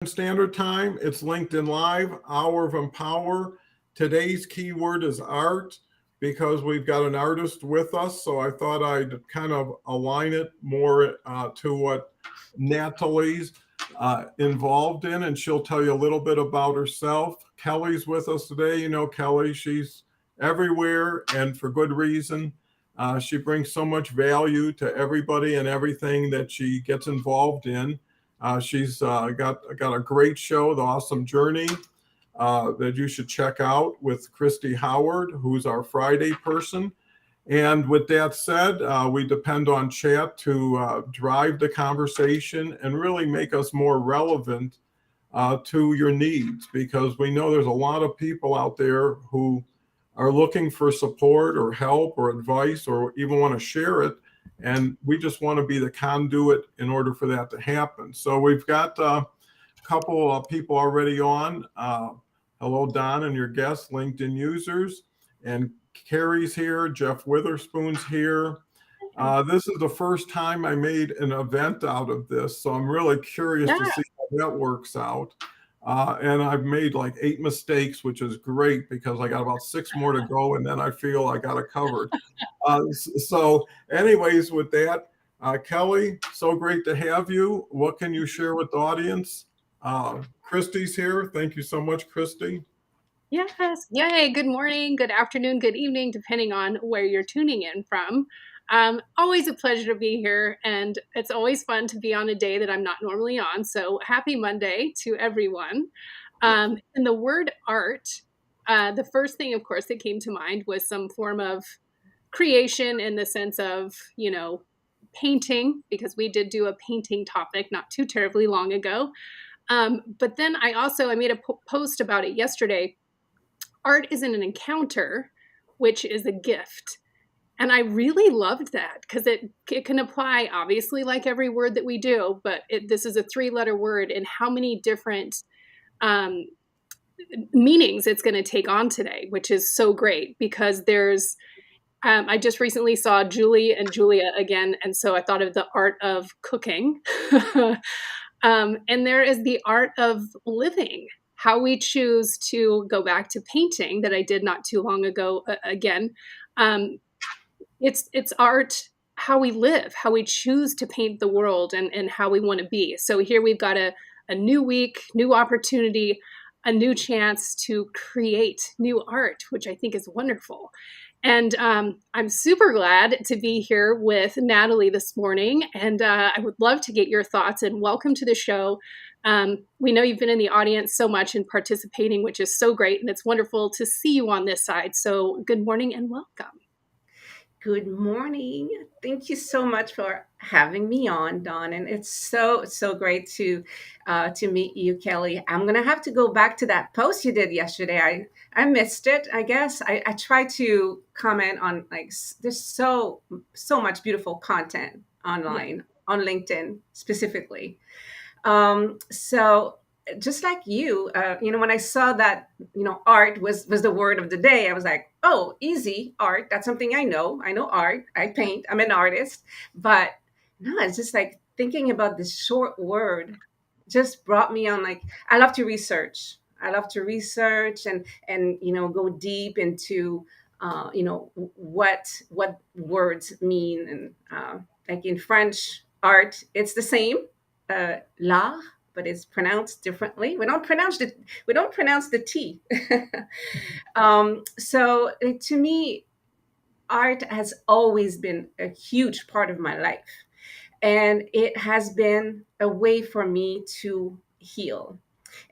Standard Time. It's LinkedIn Live, Hour of Empower. Today's keyword is art because we've got an artist with us. So I thought I'd kind of align it more to what Natalie's involved in, and she'll tell you a little bit about herself. Kelly's with us today. You know, Kelly, she's everywhere and for good reason. She brings so much value to everybody and everything that she gets involved in. She's got a great show, The Awesome Journey, that you should check out with Christy Howard, who's our Friday person. And with that said, we depend on chat to drive the conversation and really make us more relevant to your needs, because we know there's a lot of people out there who are looking for support or help or advice or even want to share it. And we just want to be the conduit in order for that to happen. So we've got a couple of people already on. Hello, Don, and your guests, LinkedIn users. And Carrie's here. Jeff Witherspoon's here. This is the first time I made an event out of this. So I'm really curious to see how that works out. And I've made like 8 mistakes, which is great because I got about 6 more to go, and then I feel I got it covered. So anyways, with that, Kelly, so great to have you. What can you share with the audience? Christy's here. Thank you so much, Christy. Yes. Yay. Good morning, good afternoon, good evening, depending on where you're tuning in from. Always a pleasure to be here, and it's always fun to be on a day that I'm not normally on. So happy Monday to everyone. And the word art, the first thing, of course, that came to mind was some form of creation in the sense of, painting, because we did do a painting topic not too terribly long ago. But then I made a post about it yesterday. Art isn't an encounter, which is a gift. And I really loved that because it can apply, obviously, like every word that we do, but this is a 3-letter word, and how many different um, meanings it's going to take on today, which is so great because I just recently saw Julie and Julia again, and so I thought of the art of cooking. And there is the art of living, how we choose to go back to painting that I did not too long ago again. It's art, how we live, how we choose to paint the world and how we want to be. So here we've got a new week, new opportunity, a new chance to create new art, which I think is wonderful. And I'm super glad to be here with Natalie this morning. And I would love to get your thoughts, and welcome to the show. We know you've been in the audience so much and participating, which is so great. And it's wonderful to see you on this side. So good morning and welcome. Good morning. Thank you so much for having me on, Dawn. And it's so great to meet you, Kelly. I'm gonna have to go back to that post you did yesterday. I missed it. I guess I try to comment on there's so much beautiful content online on LinkedIn specifically. So just like you, when I saw that, art was the word of the day, I was like, oh, easy art. That's something I know. I know art. I paint. I'm an artist. But no, it's just like thinking about this short word just brought me on. Like, I love to research. I love to research and go deep into what words mean. And like in French art, it's the same, l'art, but it's pronounced differently. We don't pronounce the T. So to me, art has always been a huge part of my life, and it has been a way for me to heal.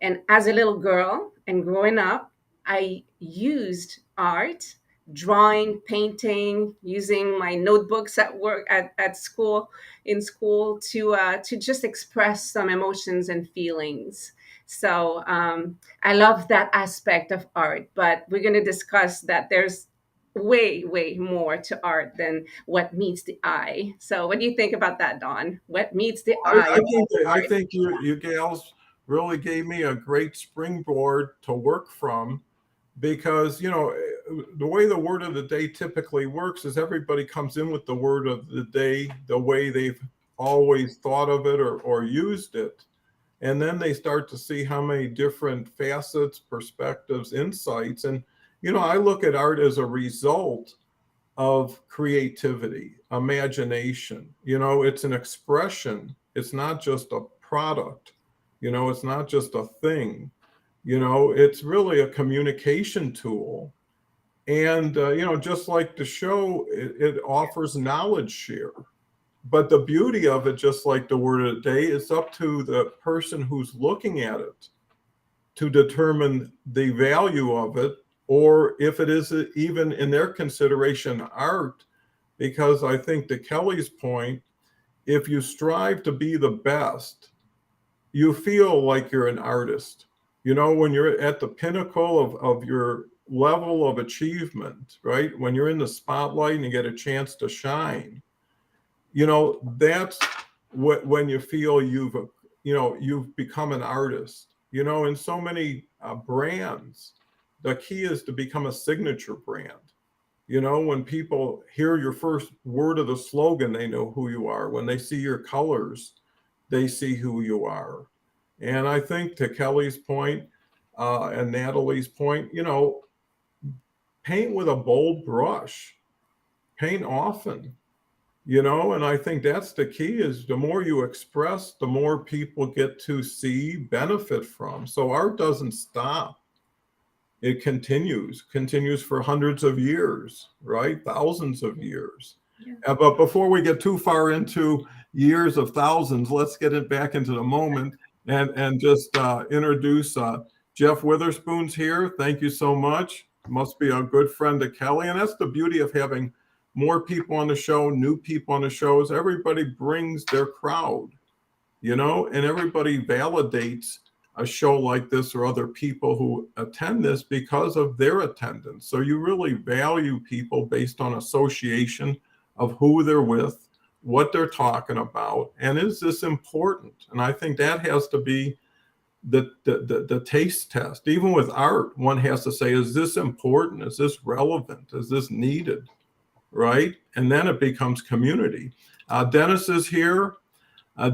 And as a little girl and growing up, I used art, drawing, painting, using my notebooks at work, at school, in school, to just express some emotions and feelings. So I love that aspect of art, but we're going to discuss that there's way more to art than what meets the eye. So what do you think about that, Dawn? What meets the eye? I think you gals really gave me a great springboard to work from, because the way the word of the day typically works is everybody comes in with the word of the day the way they've always thought of it or used it. And then they start to see how many different facets, perspectives, insights. And, I look at art as a result of creativity, imagination. It's an expression. It's not just a product. It's not just a thing. It's really a communication tool. And, just like the show, it offers knowledge share. But the beauty of it, just like the word of the day, is up to the person who's looking at it to determine the value of it, or if it is even in their consideration art. Because I think to Kelly's point, if you strive to be the best, you feel like you're an artist. When you're at the pinnacle of your level of achievement, right? When you're in the spotlight and you get a chance to shine, that's when you feel you've become an artist. In so many brands, the key is to become a signature brand. When people hear your first word of the slogan, they know who you are. When they see your colors, they see who you are. And I think to Kelly's point and Natalie's point, paint with a bold brush, paint often, and I think that's the key, is the more you express, the more people get to see, benefit from. So art doesn't stop. It continues for hundreds of years, right? Thousands of years. Yeah. But before we get too far into years of thousands, let's get it back into the moment and just introduce Jeff Witherspoon's here. Thank you so much. Must be a good friend to Kelly. And that's the beauty of having more people on the show, new people on the show, is everybody brings their crowd, and everybody validates a show like this or other people who attend this because of their attendance. So you really value people based on association of who they're with, what they're talking about, and is this important? And I think that has to be the taste test. Even with art, one has to say, is this important? Is this relevant? Is this needed? Right? And then it becomes community. Dennis is here.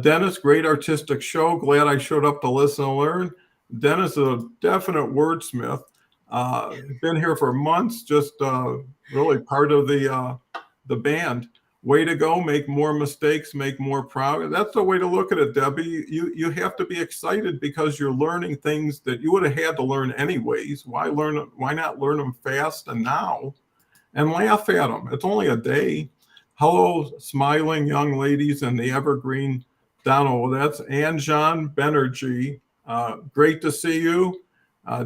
Dennis, great artistic show. Glad I showed up to listen and learn. Dennis is a definite wordsmith. Been here for months, just really part of the band. Way to go, make more mistakes, make more progress. That's the way to look at it, Debbie. You have to be excited because you're learning things that you would have had to learn anyways. Why not learn them fast and now? And laugh at them. It's only a day. Hello, smiling young ladies in the evergreen Donald. That's Anjan Banerjee. Great to see you.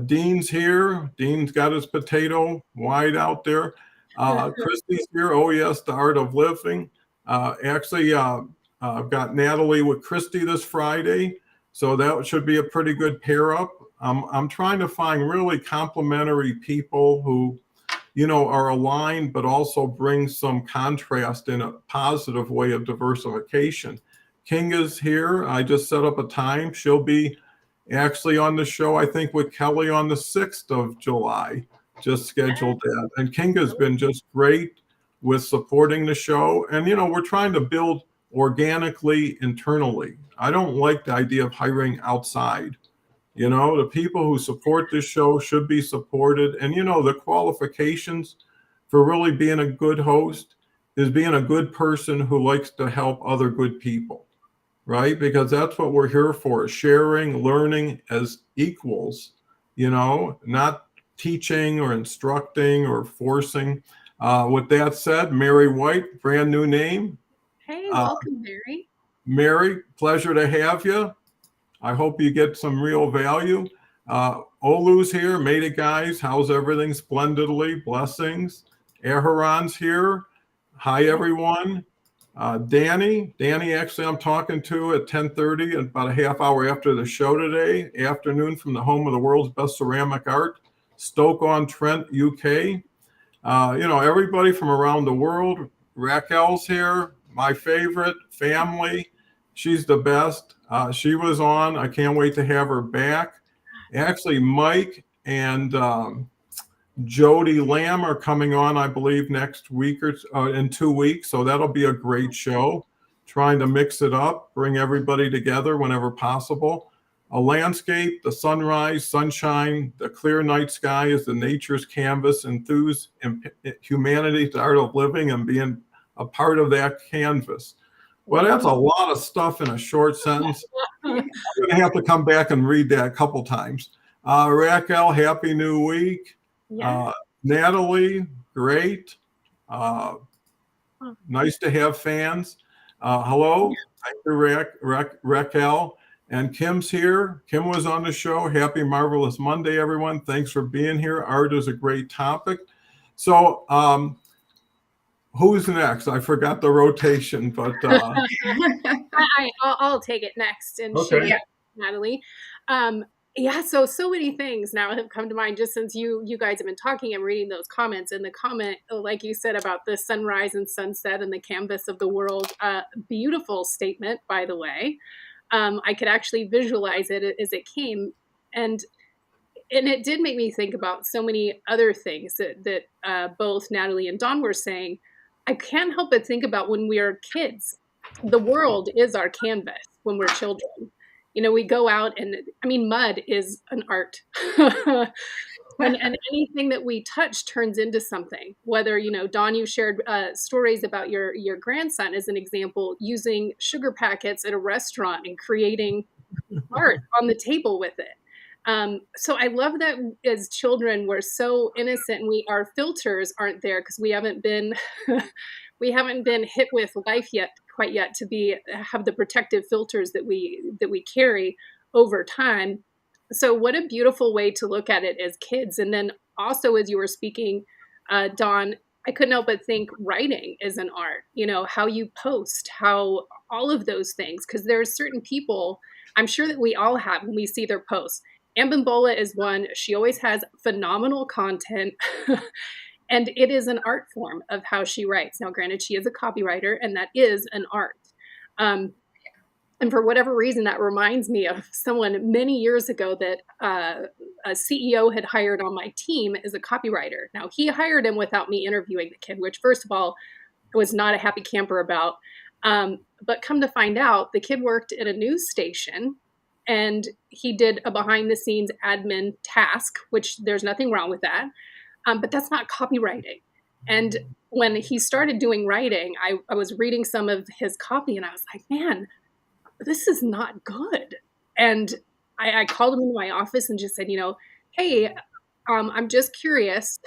Dean's here. Dean's got his potato wide out there. Christy's here. Oh, yes, the art of living. Actually, I've got Natalie with Christy this Friday. So that should be a pretty good pair up. I'm trying to find really complementary people who are aligned, but also bring some contrast in a positive way of diversification. Kinga's here. I just set up a time. She'll be actually on the show, I think, with Kelly on the 6th of July. Just scheduled that. And Kinga's been just great with supporting the show. And, we're trying to build organically internally. I don't like the idea of hiring outside. The people who support this show should be supported. And, the qualifications for really being a good host is being a good person who likes to help other good people, right? Because that's what we're here for, sharing, learning as equals, not teaching or instructing or forcing. With that said, Mary White, brand new name. Hey, welcome, Mary. Mary, pleasure to have you. I hope you get some real value. Olu's here, made it, guys. How's everything? Splendidly. Blessings. Aharon's here. Hi, everyone. Danny, actually, I'm talking to at 10:30, about a half hour after the show today. Afternoon from the home of the world's best ceramic art, Stoke-on-Trent, UK. Everybody from around the world. Raquel's here, my favorite, family. She's the best. She was on. I can't wait to have her back. Actually, Mike and Jody Lamb are coming on, I believe, next week or in 2 weeks. So that'll be a great show. Trying to mix it up, bring everybody together whenever possible. A landscape, the sunrise, sunshine, the clear night sky is the nature's canvas, enthuse humanity's art of living and being a part of that canvas. Well, that's a lot of stuff in a short sentence. I'm going to have to come back and read that a couple times. Raquel, happy new week. Yeah. Natalie, great. Nice to have fans. Hello, thank you, Raquel. And Kim's here. Kim was on the show. Happy Marvelous Monday, everyone. Thanks for being here. Art is a great topic. So who's next? I forgot the rotation, but I'll take it next. And okay. Natalie. Yeah, so many things now have come to mind just since you guys have been talking and reading those comments. And the comment, like you said, about the sunrise and sunset and the canvas of the world, beautiful statement, by the way. I could actually visualize it as it came, and it did make me think about so many other things that both Natalie and Dawn were saying. I can't help but think about when we are kids. The world is our canvas when we're children. You know, we go out and, I mean, mud is an art. and anything that we touch turns into something. Whether, you know, Dawn, you shared stories about your grandson as an example, using sugar packets at a restaurant and creating art on the table with it. So I love that as children, we're so innocent and our filters aren't there because we haven't been hit with life quite yet to have the protective filters that we carry over time. So what a beautiful way to look at it as kids. And then also, as you were speaking, Dawn, I couldn't help but think writing is an art, you know, how you post, how all of those things, because there's certain people, I'm sure that we all have when we see their posts. Ambimbola is one. She always has phenomenal content. And it is an art form of how she writes. Now, granted, she is a copywriter, and that is an art. And for whatever reason, that reminds me of someone many years ago that a CEO had hired on my team as a copywriter. Now, he hired him without me interviewing the kid, which, first of all, I was not a happy camper about. But come to find out, the kid worked at a news station, and he did a behind-the-scenes admin task, which there's nothing wrong with that. But that's not copywriting. And when he started doing writing, I was reading some of his copy, and I was like, man, this is not good. And I called him into my office and just said, you know, hey, I'm just curious.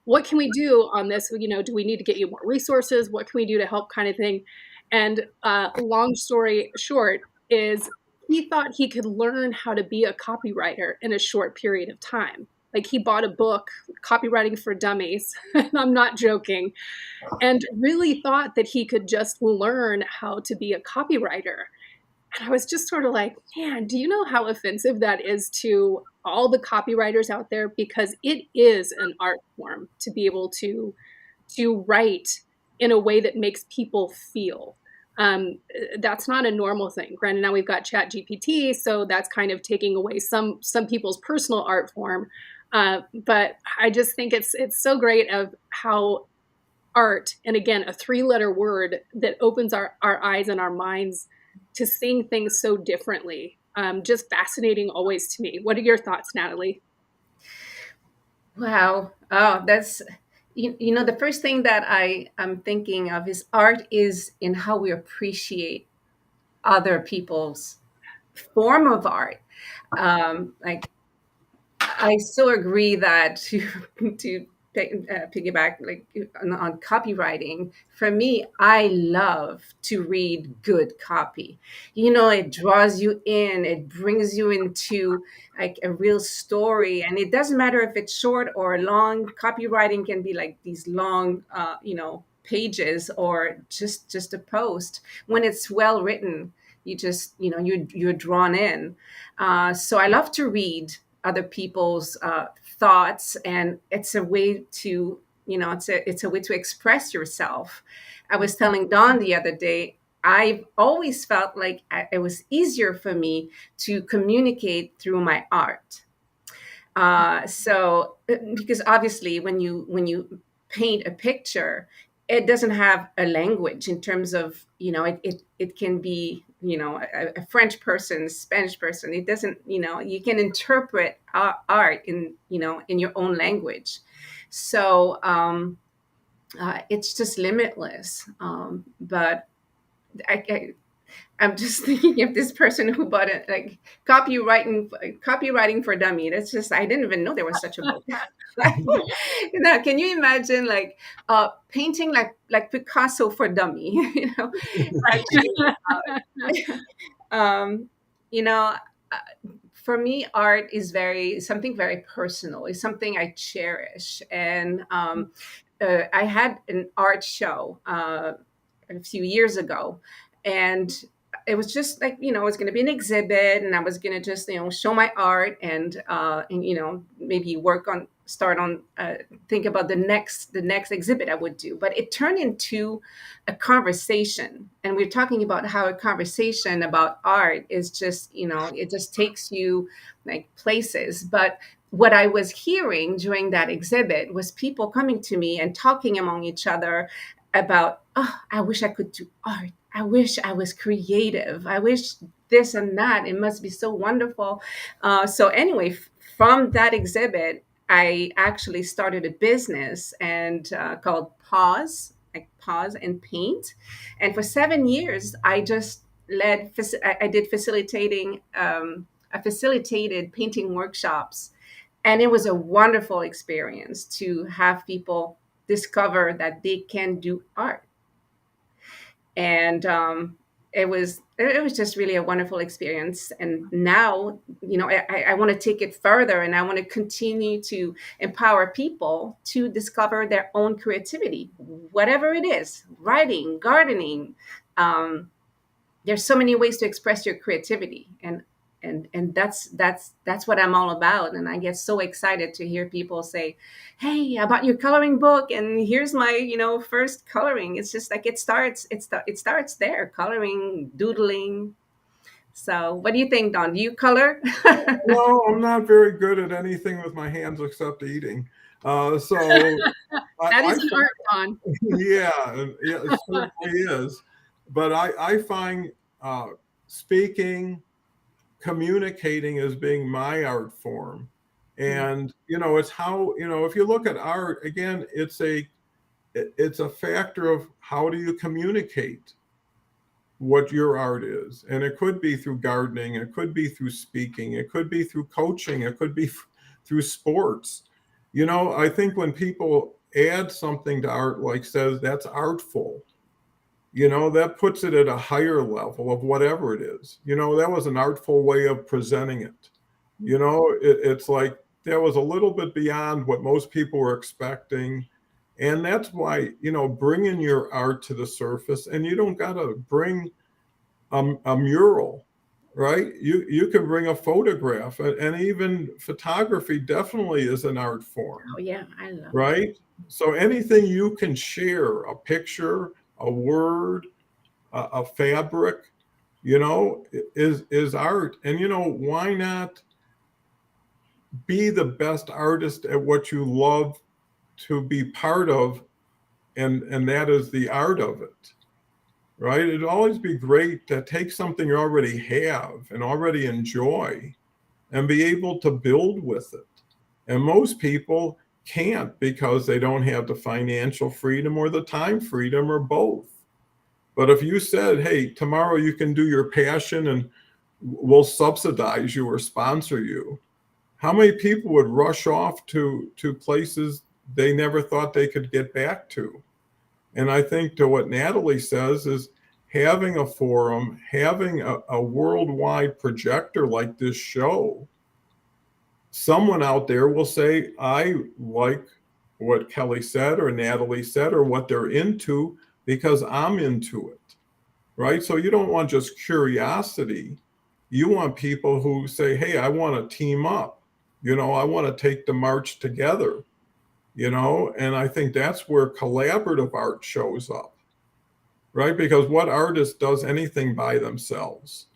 What can we do on this? You know, do we need to get you more resources? What can we do to help, kind of thing? And long story short is he thought he could learn how to be a copywriter in a short period of time. Like, he bought a book, Copywriting for Dummies, and I'm not joking, and really thought that he could just learn how to be a copywriter. And I was just sort of like, man, do you know how offensive that is to all the copywriters out there? Because it is an art form to be able to write in a way that makes people feel. That's not a normal thing. Granted, now we've got ChatGPT, so that's kind of taking away some people's personal art form. But I just think it's so great of how art, and again, a 3-letter word that opens our eyes and our minds to seeing things so differently. Just fascinating always to me. What are your thoughts, Natalie? Wow. Oh, that's, you know, the first thing that I'm thinking of is art is in how we appreciate other people's form of art. Like, I so agree that to piggyback like on copywriting. For me, I love to read good copy. You know, it draws you in, it brings you into like a real story, and it doesn't matter if it's short or long. Copywriting can be like these long, you know, pages or just a post. When it's well written, you just, you know, you're drawn in. So I love to read other people's thoughts, and it's a way to, you know, it's a way to express yourself. I was telling Dawn the other day, I've always felt like it was easier for me to communicate through my art. So because obviously when you paint a picture, it doesn't have a language in terms of, you know, it can be a French person, Spanish person. It doesn't, you can interpret art in your own language. So it's just limitless. But I, I'm just thinking of this person who bought it, like copywriting for dummy. That's just, I didn't even know there was such a book. Can you imagine like painting like Picasso for dummy? Actually, um, you know, uh, for me, art is something very personal. It's something I cherish, and I had an art show a few years ago, and it was just like, it was going to be an exhibit, and I was going to just show my art, and maybe start on think about the next exhibit I would do. But it turned into a conversation, and we're talking about how a conversation about art is just, it just takes you like places. But what I was hearing during that exhibit was people coming to me and talking among each other about, oh, I wish I could do art. I wish I was creative. I wish this and that. It must be so wonderful. So anyway, from that exhibit, I actually started a business and called Pause, like Pause and Paint. And for 7 years, I just I did facilitating. I facilitated painting workshops, and it was a wonderful experience to have people discover that they can do art. And it was just really a wonderful experience. And now, I want to take it further, and I want to continue to empower people to discover their own creativity, whatever it is: writing, gardening. um, there's so many ways to express your creativity, and that's what I'm all about. And I get so excited to hear people say, hey, I bought your coloring book, and here's my first coloring. It's just like it starts there, coloring, doodling. So what do you think, Don? Do you color? No, I'm not very good at anything with my hands except eating. So That I is an art, Don. yeah, yeah, it certainly is. But I find speaking, communicating as being my art form. And it's how, if you look at art again, it's a factor of how do you communicate what your art is. And it could be through gardening, it could be through speaking, it could be through coaching, it could be through sports. I think when people add something to art, like says that's artful, that puts it at a higher level of whatever it is. That was an artful way of presenting it. It's like that was a little bit beyond what most people were expecting. And that's why, bringing your art to the surface, and you don't got to bring a mural, right? You can bring a photograph, and even photography definitely is an art form, Oh yeah, I love it. right? So anything you can share, a picture, a word, a fabric, is art. And why not be the best artist at what you love to be part of, and that is the art of it, right? It'd always be great to take something you already have and already enjoy and be able to build with it. And most people can't because they don't have the financial freedom or the time freedom or both. But if you said, hey, tomorrow you can do your passion and we'll subsidize you or sponsor you, how many people would rush off to places they never thought they could get back to? And I think to what Natalie says is having a forum, having a worldwide projector like this show, someone out there will say, I like what Kelly said or Natalie said or what they're into because I'm into it, right? So you don't want just curiosity. You want people who say, hey, I want to team up. I want to take the march together, and I think that's where collaborative art shows up, right? Because what artist does anything by themselves?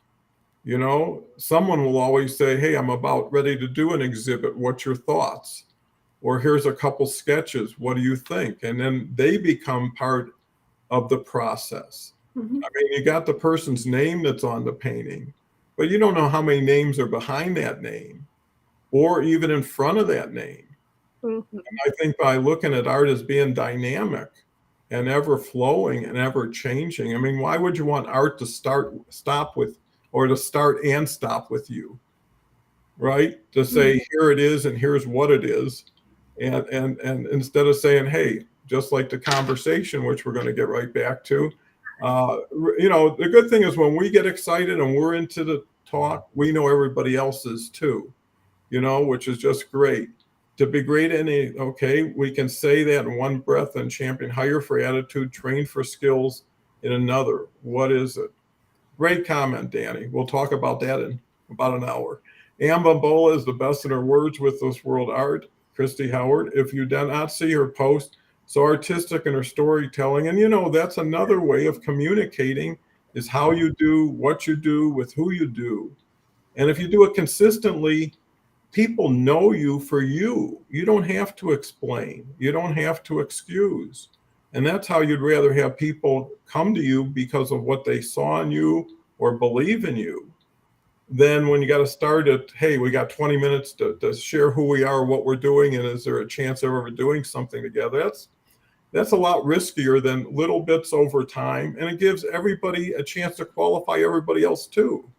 Someone will always say, hey, I'm about ready to do an exhibit. What's your thoughts? Or here's a couple sketches. What do you think? And then they become part of the process. Mhm. I mean, you got the person's name that's on the painting, but you don't know how many names are behind that name or even in front of that name. Mhm. I think by looking at art as being dynamic and ever flowing and ever changing, I mean, why would you want art to stop with, or to start and stop with you, right? To Mhm. say, here it is and here's what it is. And instead of saying, hey, just like the conversation, which we're going to get right back to, the good thing is when we get excited and we're into the talk, we know everybody else is too, which is just great. To be great in okay, we can say that in one breath and champion hire for attitude, train for skills in another. What is it? Great comment, Danny. We'll talk about that in about an hour. Ann Bambola is the best in her words with this world art. Christy Howard, if you did not see her post, so artistic in her storytelling. And that's another way of communicating is how you do what you do with who you do. And if you do it consistently, people know you for you. You don't have to explain, you don't have to excuse. And that's how you'd rather have people come to you because of what they saw in you or believe in you. Then when you got to start it, hey, we got 20 minutes to share who we are, what we're doing, and is there a chance of ever doing something together? That's a lot riskier than little bits over time. And it gives everybody a chance to qualify everybody else too,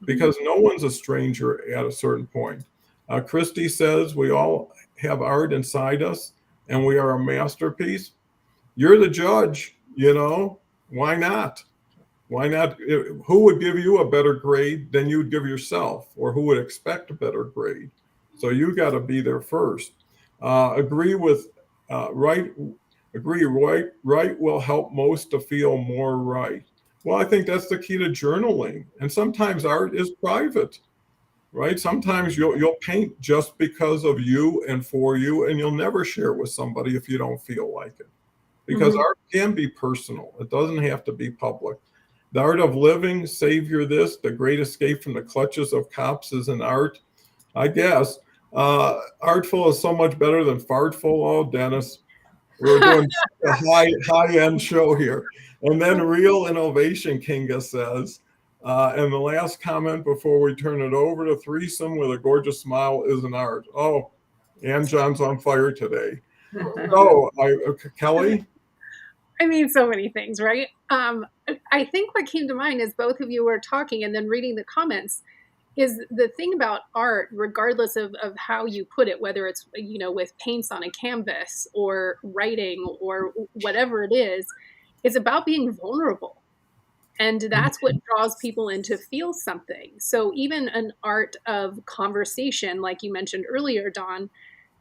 Mhm. because no one's a stranger at a certain point. Christy says we all have art inside us and we are a masterpiece. You're the judge, why not? Why not? Who would give you a better grade than you'd give yourself, or who would expect a better grade? So you got to be there first. Agree with right. Agree. Right will help most to feel more right. Well, I think that's the key to journaling. And sometimes art is private, right? Sometimes you'll paint just because of you and for you, and you'll never share with somebody if you don't feel like it. Because Mhm. art can be personal. It doesn't have to be public. The Art of Living, Savior This, The Great Escape from the Clutches of Cops is an art. I guess. Artful is so much better than fartful. Oh, Dennis, we're doing a high end show here. And then Real Innovation, Kinga says. And the last comment before we turn it over to Threesome with a gorgeous smile is an art. Oh, and John's on fire today. So, Kelly, I mean, so many things, right? I think what came to mind as both of you were talking and then reading the comments is the thing about art, regardless of how you put it, whether it's, with paints on a canvas or writing or whatever it is about being vulnerable. And that's what draws people in to feel something. So even an art of conversation, like you mentioned earlier, Don,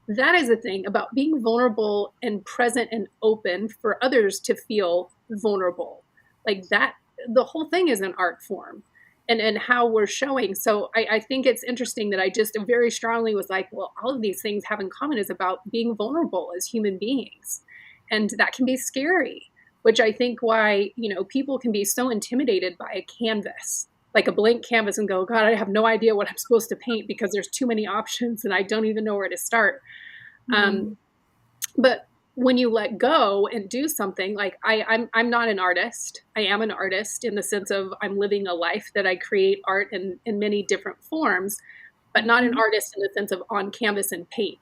that is the thing about being vulnerable and present and open for others to feel vulnerable. Like that, the whole thing is an art form and how we're showing. So I think it's interesting that I just very strongly was like, well, all of these things have in common is about being vulnerable as human beings. And that can be scary, which I think why, people can be so intimidated by a canvas, like a blank canvas, and go, God, I have no idea what I'm supposed to paint because there's too many options and I don't even know where to start. um, Mhm. but when you let go and do something, like I'm not an artist. I am an artist in the sense of I'm living a life that I create art in many different forms, but not an Mhm. artist in the sense of on canvas and paint.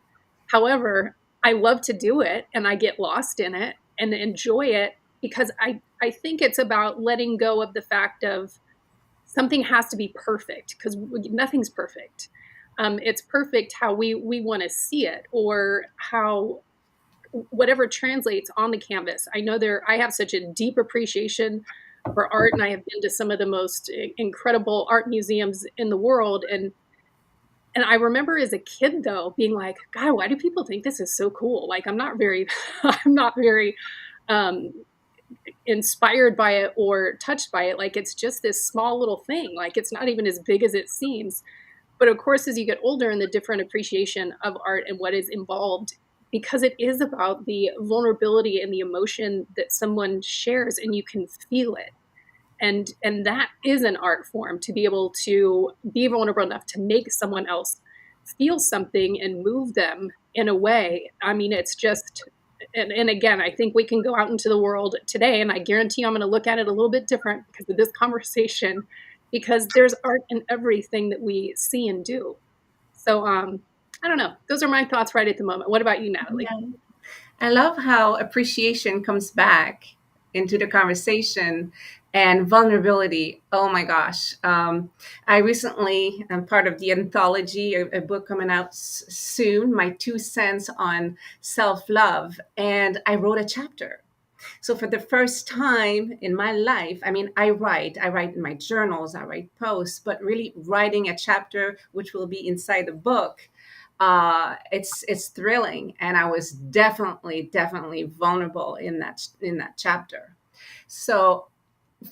However, I love to do it and I get lost in it and enjoy it because I think it's about letting go of the fact of something has to be perfect because nothing's perfect. It's perfect how we want to see it or how whatever translates on the canvas. I know I have such a deep appreciation for art and I have been to some of the most incredible art museums in the world. And I remember as a kid though being like, God, why do people think this is so cool? Like I'm not very I'm not very um inspired by it or touched by it. Like it's just this small little thing. Like it's not even as big as it seems. But of course, as you get older and the different appreciation of art and what is involved, because it is about the vulnerability and the emotion that someone shares and you can feel it. And that is an art form to be able to be vulnerable enough to make someone else feel something and move them in a way. I mean, it's just and again, I think we can go out into the world today, and I guarantee I'm going to look at it a little bit different because of this conversation, because there's art in everything that we see and do. So, I don't know. Those are my thoughts right at the moment. What about you, Natalie? Yeah. I love how appreciation comes back into the conversation and vulnerability. Oh my gosh. I recently am part of the anthology, a book coming out soon, My Two Cents on Self Love. And I wrote a chapter. So for the first time in my life, I mean, I write in my journals, I write posts, but really writing a chapter, which will be inside the book, it's thrilling, and I was definitely vulnerable in that chapter. So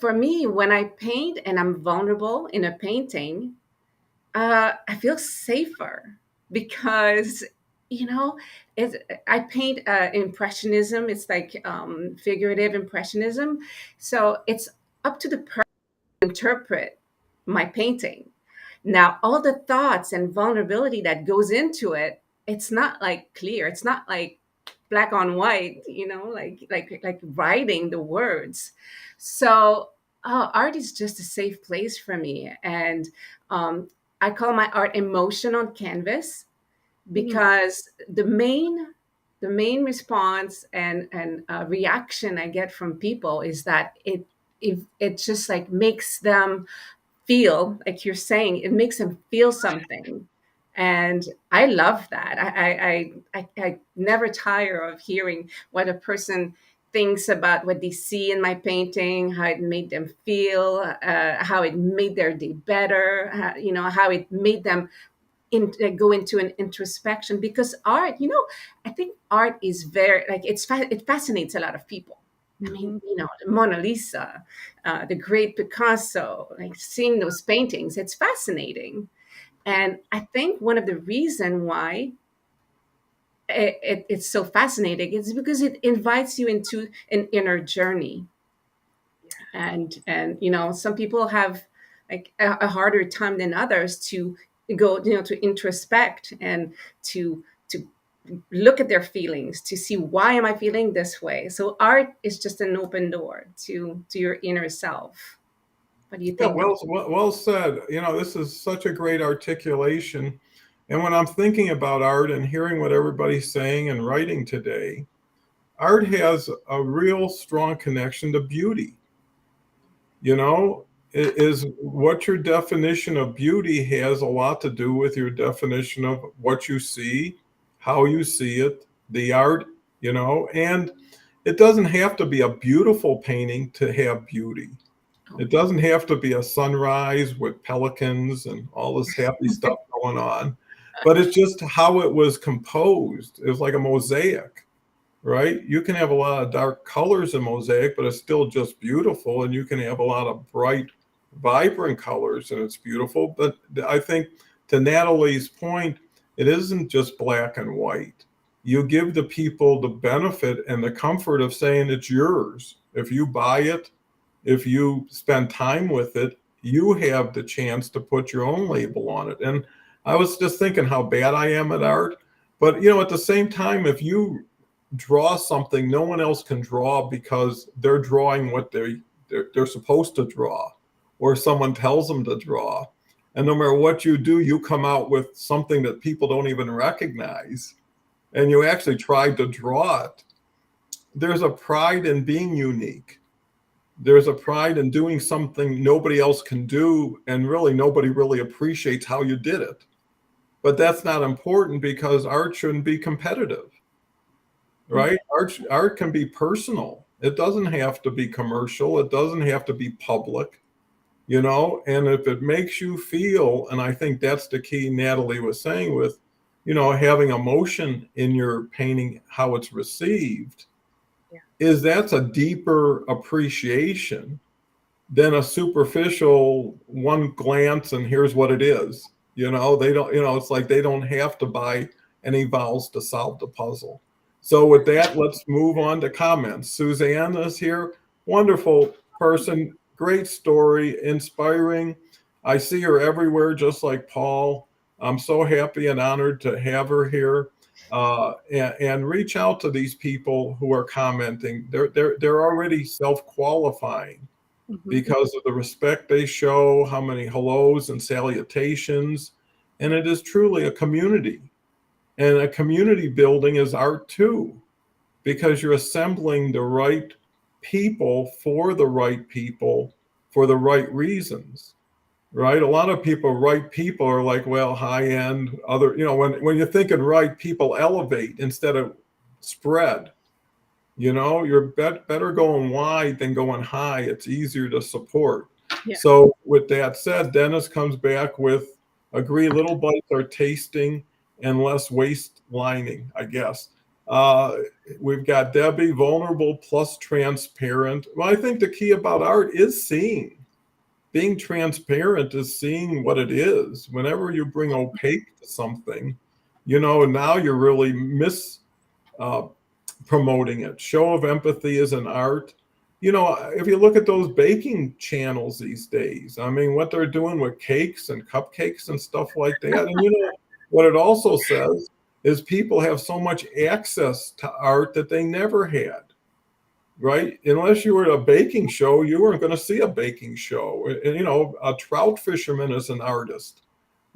for me, when I paint and I'm vulnerable in a painting, I feel safer because you know I paint impressionism. It's like figurative impressionism, so it's up to the person to interpret my painting. Now, all the thoughts and vulnerability that goes into it, it's not like clear. It's not like black on white, like writing the words. So, art is just a safe place for me, and um, I call my art emotion on canvas Mm, because the main response and reaction I get from people is that it just like makes them feel like you're saying it makes them feel something, and I love that. I never tire of hearing what a person thinks about what they see in my painting, how it made them feel, how it made their day better, how it made them go into an introspection. Because art, I think art is very like it fascinates a lot of people. I mean, mhm. the Mona Lisa, the great Picasso, like seeing those paintings, it's fascinating. And I think one of the reason why it's so fascinating is because it invites you into an inner journey. And some people have like a harder time than others to go, to introspect and to look at their feelings, to see why am I feeling this way. So art is just an open door to your inner self. What do you Yeah, think? well said. This is such a great articulation. And when I'm thinking about art and hearing what everybody's saying and writing today, art has a real strong connection to beauty. Is what your definition of beauty has a lot to do with your definition of what you see, how you see it, the art, and it doesn't have to be a beautiful painting to have beauty. It doesn't have to be a sunrise with pelicans and all this happy stuff going on, but it's just how it was composed. It's like a mosaic, right? You can have a lot of dark colors in mosaic, but it's still just beautiful. And you can have a lot of bright, vibrant colors and it's beautiful. But I think to Natalie's point, it isn't just black and white. You give the people the benefit and the comfort of saying it's yours. If you buy it, if you spend time with it, you have the chance to put your own label on it. And I was just thinking how bad I am at art. But at the same time, if you draw something no one else can draw because they're drawing what they're supposed to draw, or someone tells them to draw, and no matter what you do, you come out with something that people don't even recognize, and you actually tried to draw it. There's a pride in being unique. There's a pride in doing something nobody else can do, and really nobody really appreciates how you did it. But that's not important because art shouldn't be competitive, right? Art can be personal. It doesn't have to be commercial. It doesn't have to be public, and if it makes you feel, and I think that's the key Natalie was saying with, having emotion in your painting, how it's received, is that's a deeper appreciation than a superficial one glance and here's what it is. They don't, it's like they don't have to buy any vowels to solve the puzzle. So with that, let's move on to comments. Suzanne is here. Wonderful person, great story, inspiring. I see her everywhere, just like Paul. I'm so happy and honored to have her here. and reach out to these people who are commenting. They're already self-qualifying Mhm. because of the respect they show, how many hellos and salutations, and it is truly a community. And a community building is art too, because you're assembling the right people for the right reasons, right? A lot of right people are like, well, high end, other, when you're thinking right, people elevate instead of spread. You're better going wide than going high. It's easier to support. Yeah. So with that said, Dennis comes back with agree little bites are tasting and less waist lining, I guess. Uh, we've got Debbie, vulnerable plus transparent. Well, I think the key about art is seeing. Being transparent is seeing what it is. Whenever you bring opaque to something, now you're really uh, promoting it. Show of empathy is an art. If you look at those baking channels these days, I mean, what they're doing with cakes and cupcakes and stuff like that. And what it also says is people have so much access to art that they never had, right? Unless you were at a baking show, you weren't going to see a baking show. And, a trout fisherman is an artist.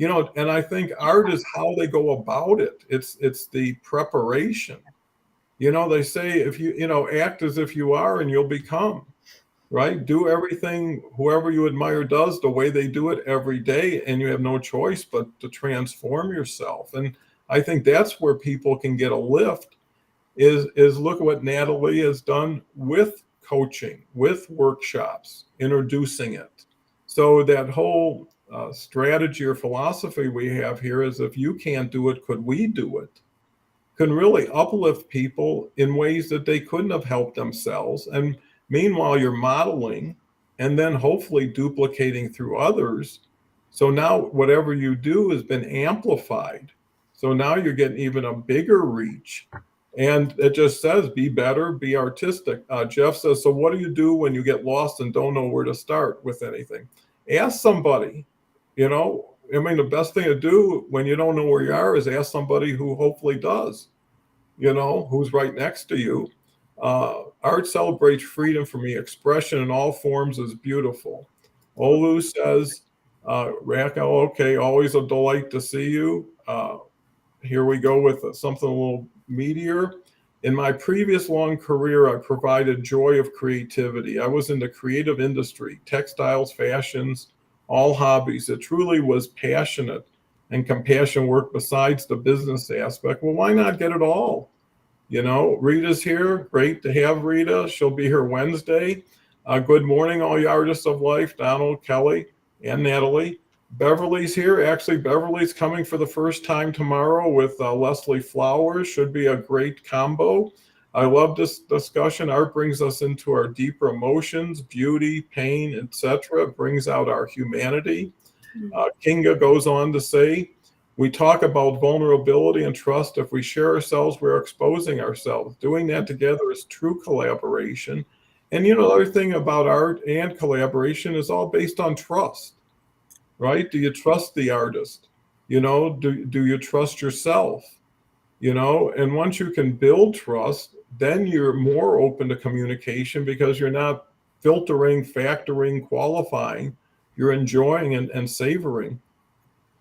And I think art is how they go about it. It's the preparation. They say if act as if you are and you'll become, right? Do everything whoever you admire does the way they do it every day, and you have no choice but to transform yourself. And I think that's where people can get a lift is look at what Natalie has done with coaching, with workshops, introducing it. So that whole strategy or philosophy we have here is if you can't do it, could we do it? Can really uplift people in ways that they couldn't have helped themselves. And meanwhile, you're modeling and then hopefully duplicating through others. So now whatever you do has been amplified. So now you're getting even a bigger reach. And it just says, be better, be artistic. Jeff says, so what do you do when you get lost and don't know where to start with anything? Ask somebody, the best thing to do when you don't know where you are is ask somebody who hopefully does, who's right next to you. Art celebrates freedom for me. Expression in all forms is beautiful. Olu says, Raquel, okay, always a delight to see you. Here we go with something a little meatier. In my previous long career, I provided joy of creativity. I was in the creative industry, textiles, fashions, all hobbies. It truly was passionate and compassion work besides the business aspect. Well, why not get it all? Rita's here. Great to have Rita. She'll be here Wednesday. Good morning, all you artists of life, Donald, Kelly, and Natalie. Beverly's here. Actually, Beverly's coming for the first time tomorrow with Leslie Flowers. Should be a great combo. I love this discussion. Art brings us into our deeper emotions, beauty, pain, etc. It brings out our humanity. Kinga goes on to say, we talk about vulnerability and trust. If we share ourselves, we're exposing ourselves. Doing that together is true collaboration. And the other thing about art and collaboration is all based on trust, right? Do you trust the artist? Do you trust yourself? And once you can build trust, then you're more open to communication because you're not filtering, factoring, qualifying. You're enjoying and savoring.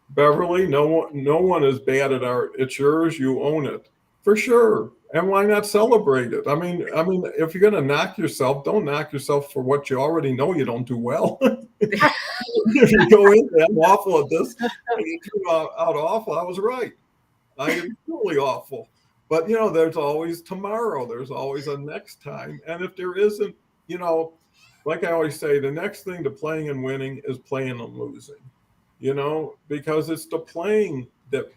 Beverly, no one is bad at art. It's yours. You own it for sure. And why not celebrate it? I mean, if you're going to knock yourself, don't knock yourself for what you already know you don't do well. If you go in there, I'm awful at this, and you come out awful. I was right. I am truly awful. But there's always tomorrow. There's always a next time. And if there isn't, like I always say, the next thing to playing and winning is playing and losing. Because it's the playing that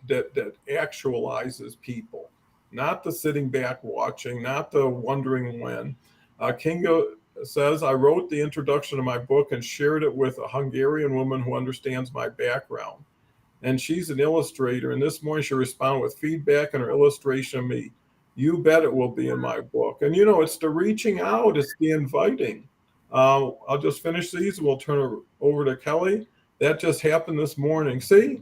actualizes people, not the sitting back watching, not the wondering when. Kinga says, I wrote the introduction to my book and shared it with a Hungarian woman who understands my background. And she's an illustrator. And this morning she responded with feedback and her illustration of me. You bet it will be in my book. And, it's the reaching out, it's the inviting. I'll just finish these and we'll turn it over to Kelly. That just happened this morning. See,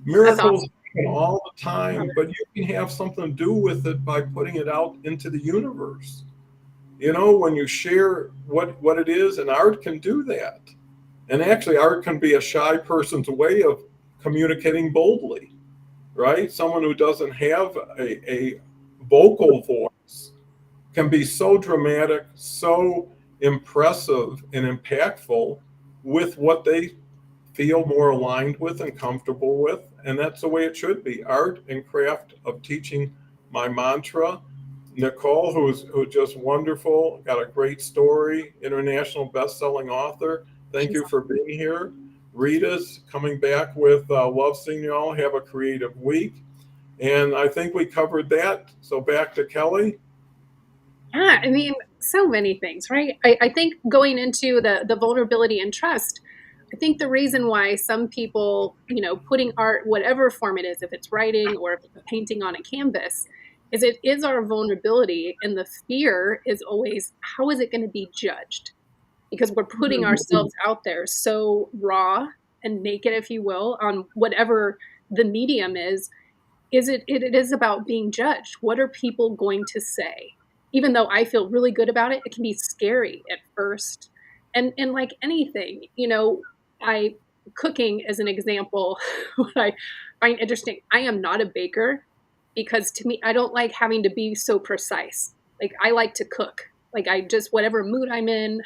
miracles all the time, but you can have something to do with it by putting it out into the universe. When you share what it is, and art can do that. And actually, art can be a shy person's way of communicating boldly, right? Someone who doesn't have a vocal voice can be so dramatic, so impressive and impactful with what they feel more aligned with and comfortable with. And that's the way it should be. Art and craft of teaching, my mantra. Nicole, who's just wonderful, got a great story, international best-selling author. Thank you for being here. Rita's coming back with love seeing you all. Have a creative week. And I think we covered that. So back to Kelly. Yeah, I mean, so many things, right? I think going into the vulnerability and trust, I think the reason why some people, putting art, whatever form it is, if it's writing or if it's a painting on a canvas, is it is our vulnerability, and the fear is always, how is it going to be judged? Because we're putting ourselves out there so raw and naked, if you will, on whatever the medium is it is about being judged. What are people going to say? Even though I feel really good about it, it can be scary at first. And like anything, cooking as an example, what I find interesting, I am not a baker because to me, I don't like having to be so precise. Like I like to cook. Like I just, whatever mood I'm in.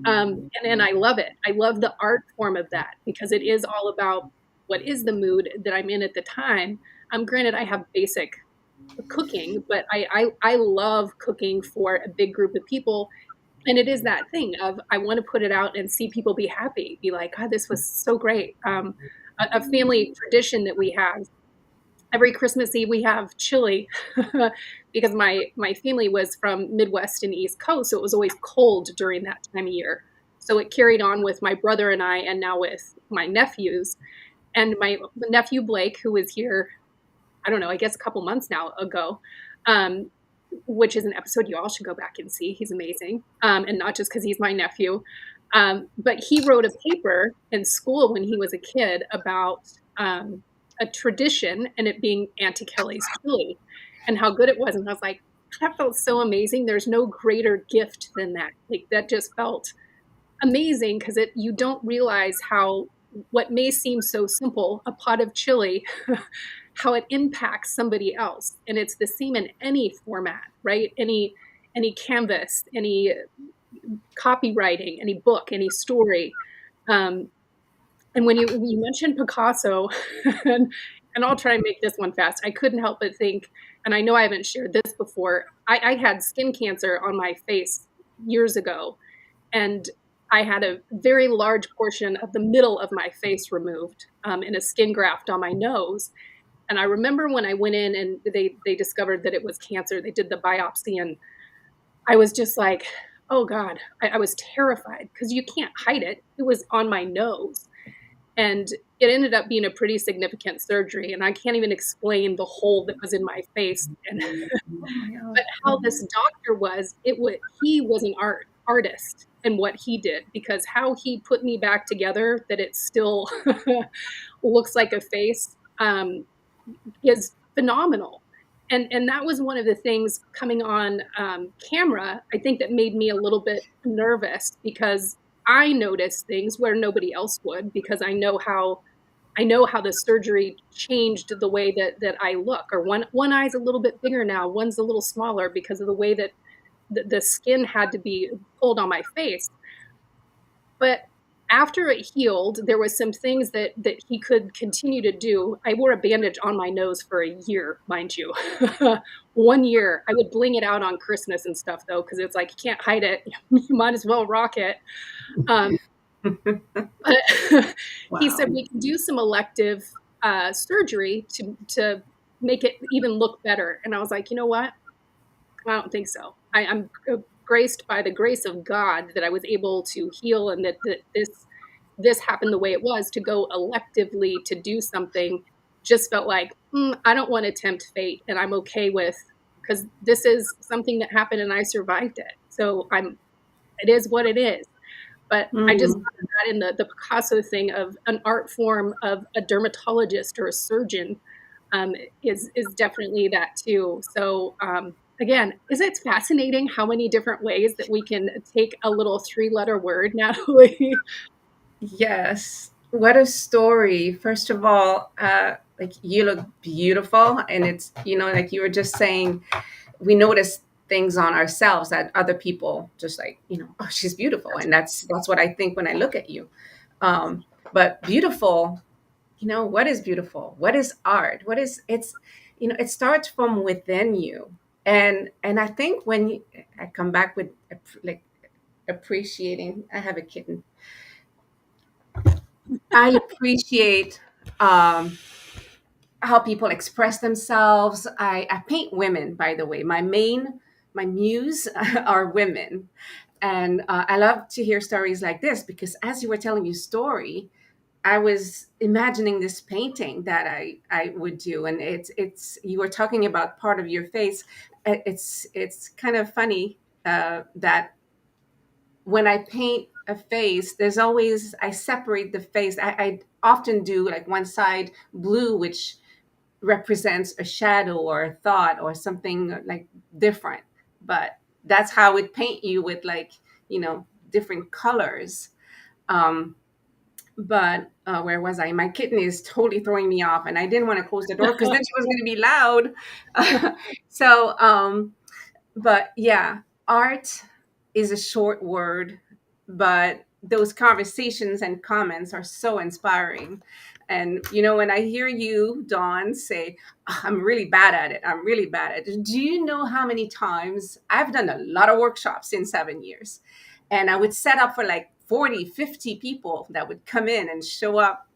And I love it. I love the art form of that because it is all about what is the mood that I'm in at the time. Granted, I have basic cooking, but I love cooking for a big group of people. And it is that thing of, I want to put it out and see people be happy, be like, God, this was so great. A family tradition that we have, every Christmas Eve, we have chili because my family was from Midwest and East Coast. So it was always cold during that time of year. So it carried on with my brother and I, and now with my nephews. And my nephew, Blake, who was here, I don't know, I guess a couple months now ago, which is an episode you all should go back and see. He's amazing. And not just because he's my nephew, but he wrote a paper in school when he was a kid about a tradition and it being Auntie Kelly's chili and how good it was. And I was like, that felt so amazing. There's no greater gift than that. Like that just felt amazing because you don't realize how what may seem so simple, a pot of chili, how it impacts somebody else. And it's the same in any format, right? Any canvas, any copywriting, any book, any story. And when you mentioned Picasso, and I'll try and make this one fast, I couldn't help but think, and I know I haven't shared this before, I had skin cancer on my face years ago, and I had a very large portion of the middle of my face removed in a skin graft on my nose. And I remember when I went in and they discovered that it was cancer, they did the biopsy, and I was just like, oh God, I was terrified because you can't hide it. It was on my nose. And it ended up being a pretty significant surgery. And I can't even explain the hole that was in my face. And but how this doctor was, he was an artist in what he did, because how he put me back together, that it still looks like a face, is phenomenal. And that was one of the things coming on camera, I think, that made me a little bit nervous, because I noticed things where nobody else would, because I know how the surgery changed the way that I look. Or one eye's a little bit bigger now, one's a little smaller because of the way that the skin had to be pulled on my face. But after it healed, there was some things that he could continue to do. I wore a bandage on my nose for a year, mind you. 1 year. I would bling it out on Christmas and stuff, though, because it's like, you can't hide it. You might as well rock it. But Wow. he said we can do some elective surgery to make it even look better. And I was like, you know what? I don't think so. I'm graced by the grace of God that I was able to heal, and that this happened the way it was. To go electively to do something just felt like, I don't want to tempt fate, and I'm okay with, because this is something that happened and I survived it. So it is what it is. But I just Mhm. thought of that in the Picasso thing of an art form of a dermatologist or a surgeon, is definitely that too. So again, is it fascinating how many different ways that we can take a little three-letter word, Natalie? Yes. What a story. First of all, like you look beautiful. And it's, like you were just saying, we notice things on ourselves that other people just like, oh, she's beautiful. And that's what I think when I look at you. Um, but beautiful, what is beautiful? What is art? It starts from within you. And I think when I come back with like appreciating, I have a kitten. I appreciate um, how people express themselves. I paint women, by the way. My muse are women, and I love to hear stories like this because as you were telling your story, I was imagining this painting that I would do, and it's you were talking about part of your face. It's kind of funny that when I paint a face, there's always I separate the face. I often do like one side blue, which represents a shadow or a thought or something like different. But that's how it paint you with like different colors. Um, but where was I? My kitten is totally throwing me off, and I didn't want to close the door because then she was going to be loud. so but yeah, art is a short word, but those conversations and comments are so inspiring. And when I hear you, Dawn, say, "Ah, I'm really bad at it. I'm really bad at it." Do you know how many times I've done a lot of workshops in 7 years? And I would set up for like 40, 50 people that would come in and show up,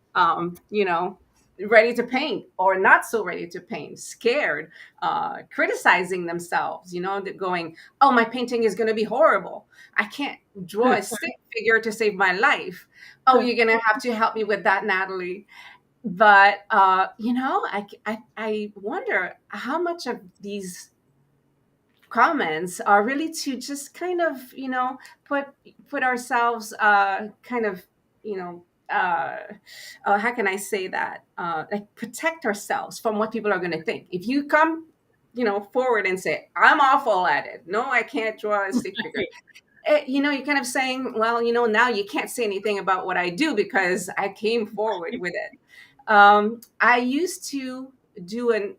ready to paint or not so ready to paint, scared, criticizing themselves, they're going, oh, my painting is going to be horrible. I can't draw a stick figure to save my life. Oh, you're going to have to help me with that, Natalie. But, I wonder how much of these comments are really to just kind of, put, put ourselves kind of, you know, how can I say that? Like protect ourselves from what people are going to think. If you come, forward and say, I'm awful at it. No, I can't draw a stick figure. You're kind of saying, well, now you can't say anything about what I do because I came forward with it. I used to do and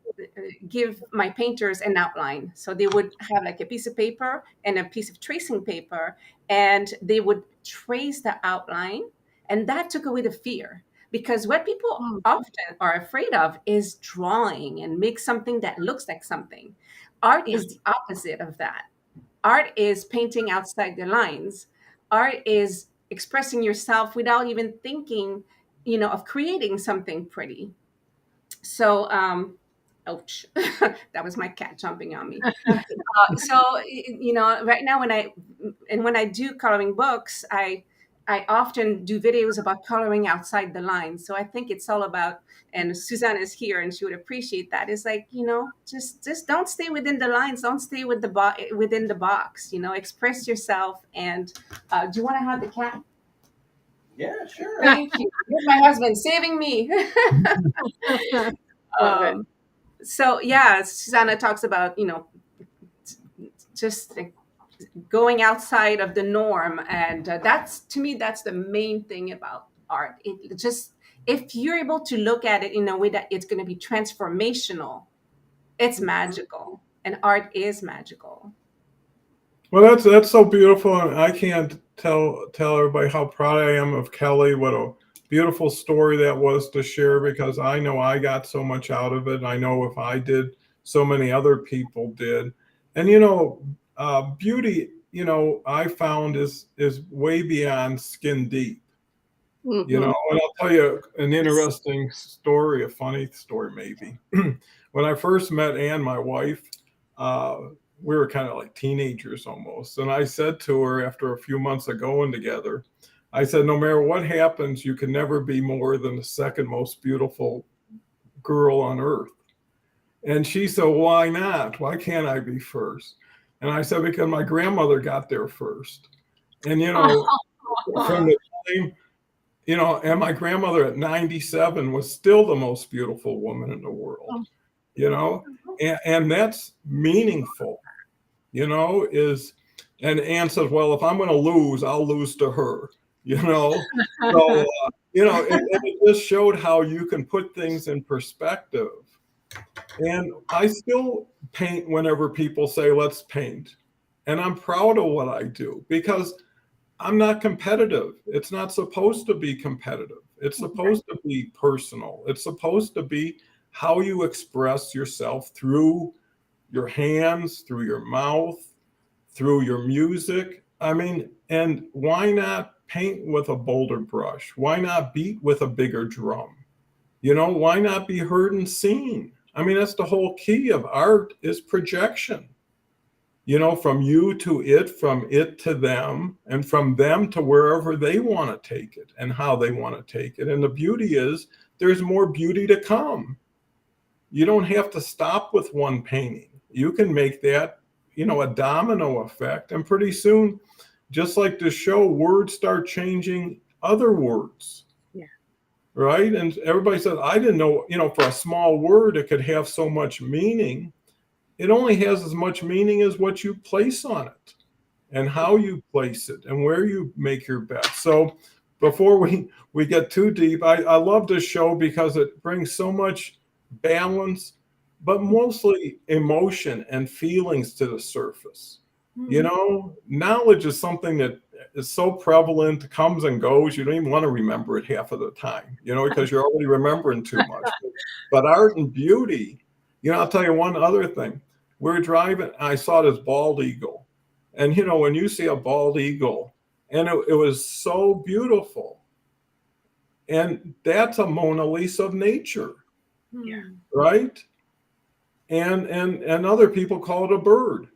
give my painters an outline. So they would have like a piece of paper and a piece of tracing paper, and they would trace the outline. And that took away the fear because what people Mm, often are afraid of is drawing and make something that looks like something. Art yeah. is the opposite of that. Art is painting outside the lines. Art is expressing yourself without even thinking, of creating something pretty. So, ouch, that was my cat jumping on me. Right now when I do coloring books, I often do videos about coloring outside the lines. So I think it's all about, and Suzanne is here and she would appreciate that. It's like, just don't stay within the lines, don't stay within the box. Express yourself. And do you want to have the cat? Yeah, sure. Thank you. Here's my husband saving me. Love it. um, so yeah, Susanna talks about just like going outside of the norm, and that's to me that's the main thing about art. It just if you're able to look at it in a way that it's going to be transformational, it's magical, and art is magical. Well, that's so beautiful, and I can't tell everybody how proud I am of Kelly. What a beautiful story that was to share because I know I got so much out of it. And I know if I did, so many other people did. And beauty, I found is way beyond skin deep. Mhm. And I'll tell you an interesting story, a funny story maybe. When I first met Ann, my wife, uh, we were kind of like teenagers almost. And I said to her after a few months of going together, I said, no matter what happens, you can never be more than the second most beautiful girl on earth. And she said, why not? Why can't I be first? And I said, because my grandmother got there first. And, from the time, and my grandmother at 97 was still the most beautiful woman in the world, and that's meaningful, and Anne says, well, if I'm going to lose, I'll lose to her, so, it just showed how you can put things in perspective. And I still paint whenever people say, let's paint. And I'm proud of what I do because I'm not competitive. It's not supposed to be competitive. It's supposed to be personal. It's supposed to be how you express yourself through your hands, through your mouth, through your music. I mean, and why not paint with a bolder brush? Why not beat with a bigger drum? Why not be heard and seen? I mean, that's the whole key of art is projection. From you to it, from it to them, and from them to wherever they want to take it and how they want to take it. And the beauty is there's more beauty to come. You don't have to stop with one painting. You can make that, a domino effect. And pretty soon, just like the show, words start changing other words. Yeah. Right? And everybody says, I didn't know, for a small word, it could have so much meaning. It only has as much meaning as what you place on it and how you place it and where you make your bet. So before we get too deep, I love this show because it brings so much balance, but mostly emotion and feelings to the surface. Knowledge is something that is so prevalent, comes and goes. You don't even want to remember it half of the time, because you're already remembering too much. But art and beauty, I'll tell you one other thing. We're driving, I saw this bald eagle. And, when you see a bald eagle, and it was so beautiful. And that's a Mona Lisa of nature. Yeah. Right? And other people call it a bird.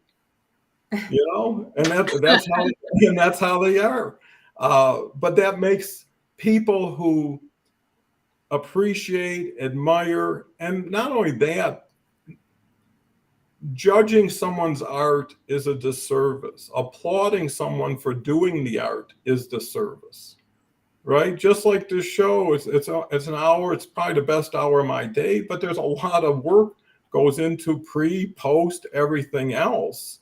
And that's how they are. But that makes people who appreciate, admire, and not only that, judging someone's art is a disservice. Applauding someone for doing the art is disservice, right? Just like this show, it's an hour. It's probably the best hour of my day, but there's a lot of work goes into pre, post, everything else.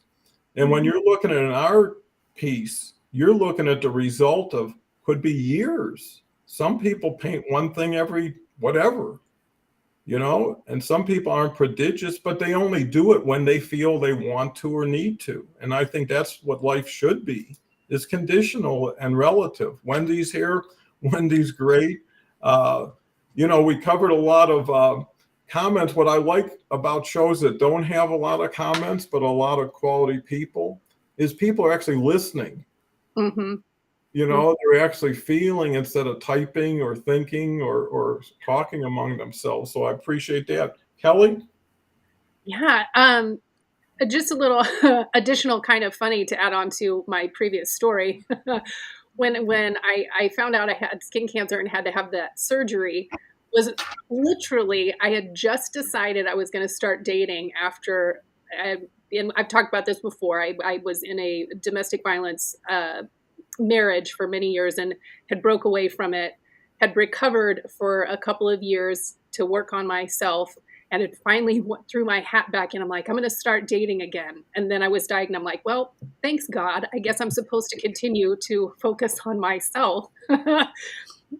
And when you're looking at an art piece, you're looking at the result of could be years. Some people paint one thing every whatever. And some people aren't prodigious, but they only do it when they feel they want to or need to. And I think that's what life should be, is conditional and relative. Wendy's here. Wendy's great. We covered a lot of comments. What I like about shows that don't have a lot of comments, but a lot of quality people, is people are actually listening. Mm-hmm. They're actually feeling instead of typing or thinking or talking among themselves. So I appreciate that. Kelly? Yeah. Just a little additional kind of funny to add on to my previous story. when I found out I had skin cancer and had to have that surgery, was literally, I had just decided I was going to start dating after, and I've talked about this before. I was in a domestic violence marriage for many years and had broke away from it, had recovered for a couple of years to work on myself, and had finally threw my hat back and I'm like, I'm going to start dating again. And then I was diagnosed. I'm like, well, thanks God. I guess I'm supposed to continue to focus on myself,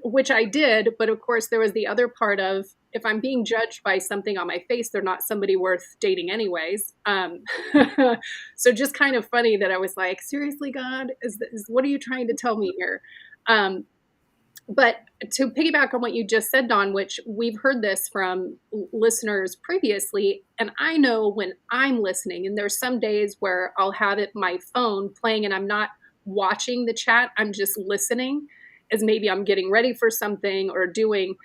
which I did. But of course, there was the other part of, if I'm being judged by something on my face, they're not somebody worth dating anyways. So just kind of funny that I was like, seriously, God, is what are you trying to tell me here? But to piggyback on what you just said, Dawn, which we've heard this from listeners previously, and I know when I'm listening, and there's some days where I'll have my phone playing and I'm not watching the chat, I'm just listening, as maybe I'm getting ready for something or doing.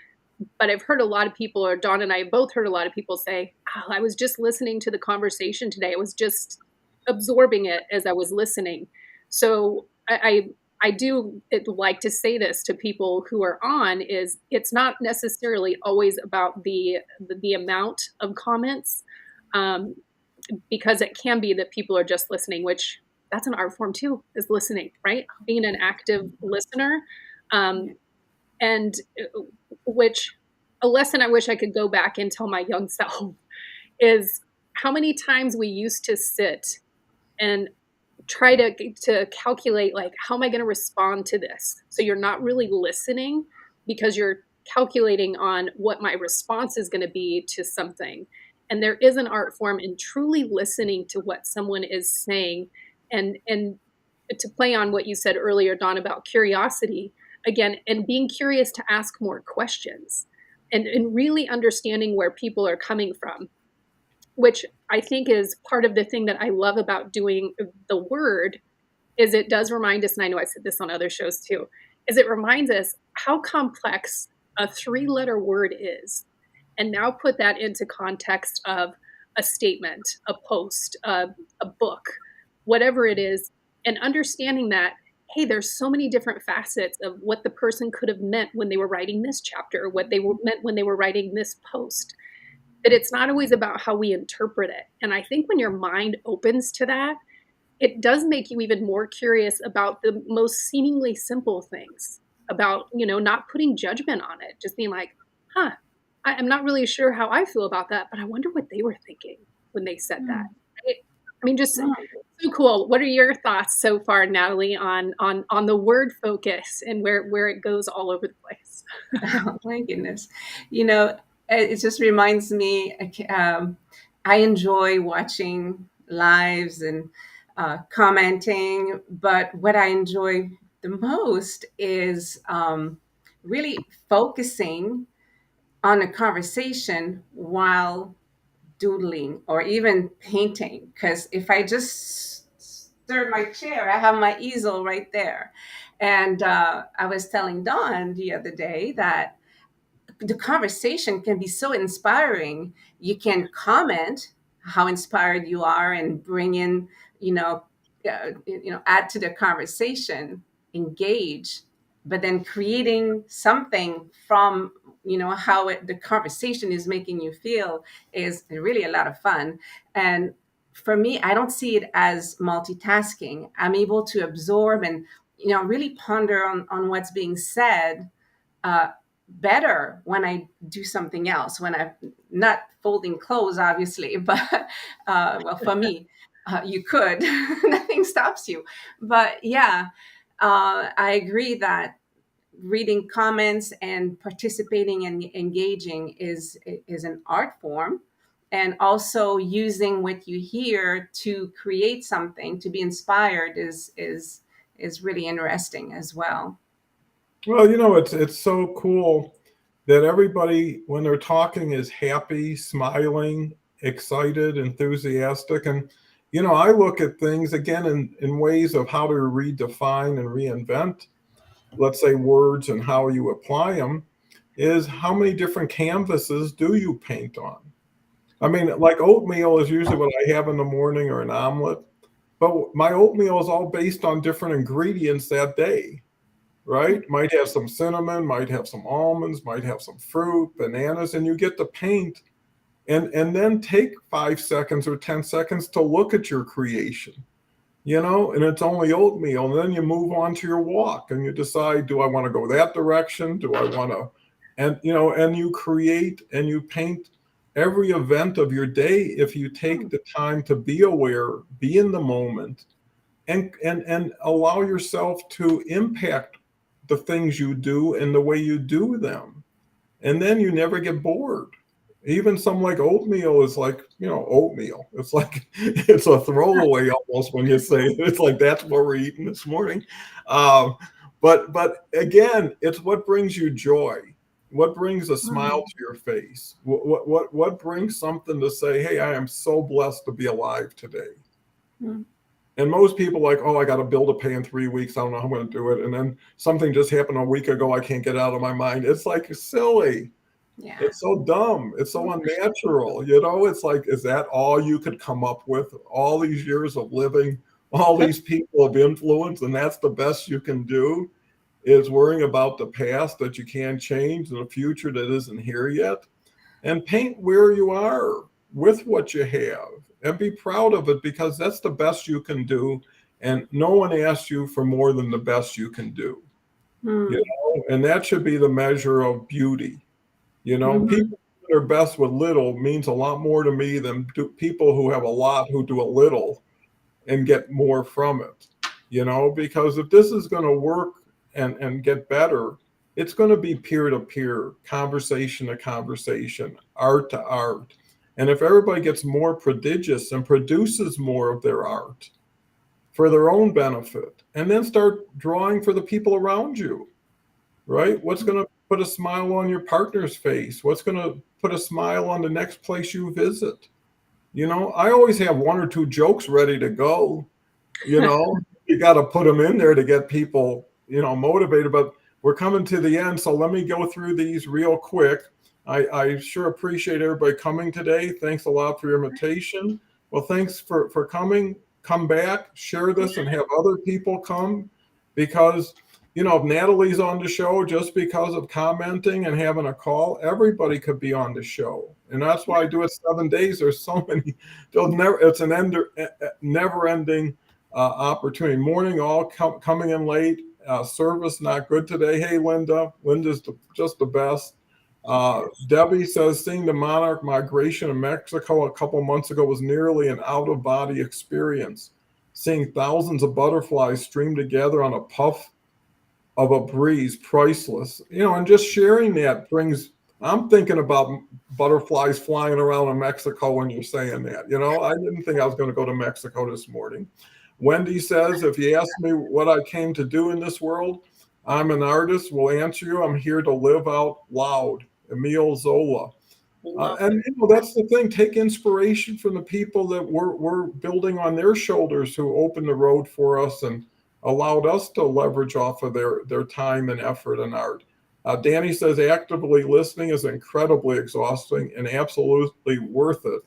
But I've heard a lot of people, or Dawn and I have both heard a lot of people say, oh, I was just listening to the conversation today. I was just absorbing it as I was listening. So I do like to say this to people who are on, is it's not necessarily always about the amount of comments, because it can be that people are just listening, which that's an art form too, is listening, right? Being an active listener. And which a lesson I wish I could go back and tell my young self is how many times we used to sit and try to calculate, like, how am I going to respond to this? So you're not really listening because you're calculating on what my response is going to be to something. And there is an art form in truly listening to what someone is saying. And to play on what you said earlier, Dawn, about curiosity, again, and being curious to ask more questions and really understanding where people are coming from, which I think is part of the thing that I love about doing the word, is it does remind us, and I know I said this on other shows too, is it reminds us how complex a 3-letter word is. And now put that into context of a statement, a post, a book, whatever it is, and understanding that, hey, there's so many different facets of what the person could have meant when they were writing this chapter, or what they meant when they were writing this post. That it's not always about how we interpret it. And I think when your mind opens to that, it does make you even more curious about the most seemingly simple things, about, not putting judgment on it, just being like, I'm not really sure how I feel about that, but I wonder what they were thinking when they said that. Right? I mean, just so cool. What are your thoughts so far, Natalie, on the word focus and where it goes all over the place? Oh my goodness. It just reminds me, I enjoy watching lives and commenting, but what I enjoy the most is really focusing on a conversation while doodling or even painting. Because if I just stir my chair, I have my easel right there. And I was telling Dawn the other day that the conversation can be so inspiring. You can comment how inspired you are and bring in, add to the conversation, engage, but then creating something from, how the conversation is making you feel is really a lot of fun. And for me, I don't see it as multitasking. I'm able to absorb and, really ponder on what's being said better when I do something else, when I'm not folding clothes, obviously, but well, for me, you could, nothing stops you. But yeah, I agree that reading comments and participating and engaging is an art form, and also using what you hear to create something, to be inspired is really interesting as well. Well, it's so cool that everybody, when they're talking, is happy, smiling, excited, enthusiastic. And, I look at things again in ways of how to redefine and reinvent, let's say, words and how you apply them, is how many different canvases do you paint on? I mean, like oatmeal is usually what I have in the morning, or an omelet, but my oatmeal is all based on different ingredients that day. Right? Might have some cinnamon, might have some almonds, might have some fruit, bananas, and you get to paint and then take 5 seconds or 10 seconds to look at your creation, and it's only oatmeal. And then you move on to your walk and you decide, do I want to go that direction? Do I want to, and you create and you paint every event of your day if you take the time to be aware, be in the moment, and allow yourself to impact the things you do and the way you do them. And then you never get bored. Even some like oatmeal is like, oatmeal. It's like, it's a throwaway almost when you say it. It's like, that's what we're eating this morning. But again, it's what brings you joy. What brings a smile to your face? What brings something to say, hey, I am so blessed to be alive today. Mm. And most people like, oh, I got a bill to pay in 3 weeks. I don't know how I'm going to do it. And then something just happened a week ago. I can't get it out of my mind. It's like silly. Yeah. It's so dumb. It's so unnatural. It's like, is that all you could come up with? All these years of living, all these people of influence, and that's the best you can do, is worrying about the past that you can't change and the future that isn't here yet. And paint where you are with what you have. And be proud of it, because that's the best you can do And no one asks you for more than the best you can do. Mm. You know, and that should be the measure of beauty. You know, Mhm. people do their best with little means a lot more to me than people who have a lot who do a little and get more from it. You know, because if this is going to work and get better, it's going to be peer to peer, conversation to conversation, art to art. And if everybody gets more prodigious and produces more of their art for their own benefit, and then start drawing for the people around you, right? What's going to put a smile on your partner's face? What's going to put a smile on the next place you visit? You know, I always have one or two jokes ready to go. You know, you got to put them in there to get people, you know, motivated. But we're coming to the end, so let me go through these real quick. I sure appreciate everybody coming today. Thanks a lot for your invitation. Well, thanks for coming. Come back, share this, and have other people come, because you know, if Natalie's on the show just because of commenting and having a call, everybody could be on the show. And that's why I do it 7 days. There's so many. It's an never-ending opportunity. Morning, all coming in late. Service not good today. Hey, Linda. Linda's just the best. Debbie says, seeing the monarch migration in Mexico a couple months ago was nearly an out-of-body experience. Seeing thousands of butterflies stream together on a puff of a breeze, priceless. You know, and just sharing that brings, I'm thinking about butterflies flying around in Mexico when you're saying that. You know, I didn't think I was going to go to Mexico this morning. Wendy says, if you ask me what I came to do in this world, I'm an artist, will answer you. I'm here to live out loud. Emile Zola. And you know, that's the thing. Take inspiration from the people that we're building on their shoulders, who opened the road for us and allowed us to leverage off of their time and effort and art. Danny says, actively listening is incredibly exhausting and absolutely worth it.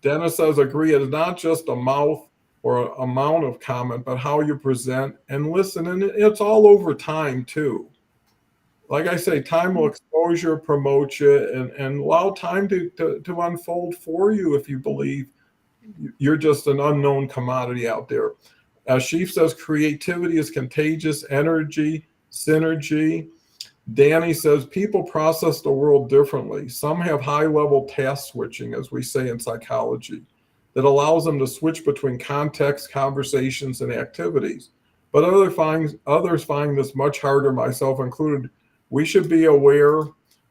Dennis says, agree. It is not just a mouth or amount of comment, but how you present and listen. And it's all over time too. Like I say, time will expose you, promote you, and allow time to unfold for you if you believe you're just an unknown commodity out there. Sheaf says, creativity is contagious, energy, synergy. Danny says, people process the world differently. Some have high level task switching, as we say in psychology, that allows them to switch between contexts, conversations, and activities. But others find this much harder, myself included. We should be aware,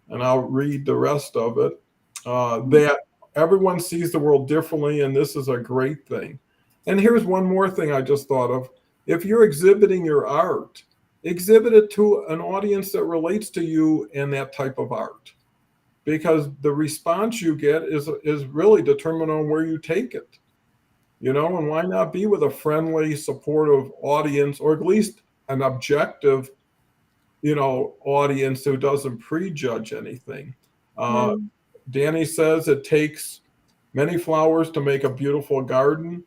and I'll read the rest of it, that everyone sees the world differently, and this is a great thing. And here's one more thing I just thought of. If you're exhibiting your art, exhibit it to an audience that relates to you and that type of art, because the response you get is really determined on where you take it. You know, and why not be with a friendly, supportive audience, or at least an objective, you know, audience who doesn't prejudge anything. Danny says it takes many flowers to make a beautiful garden.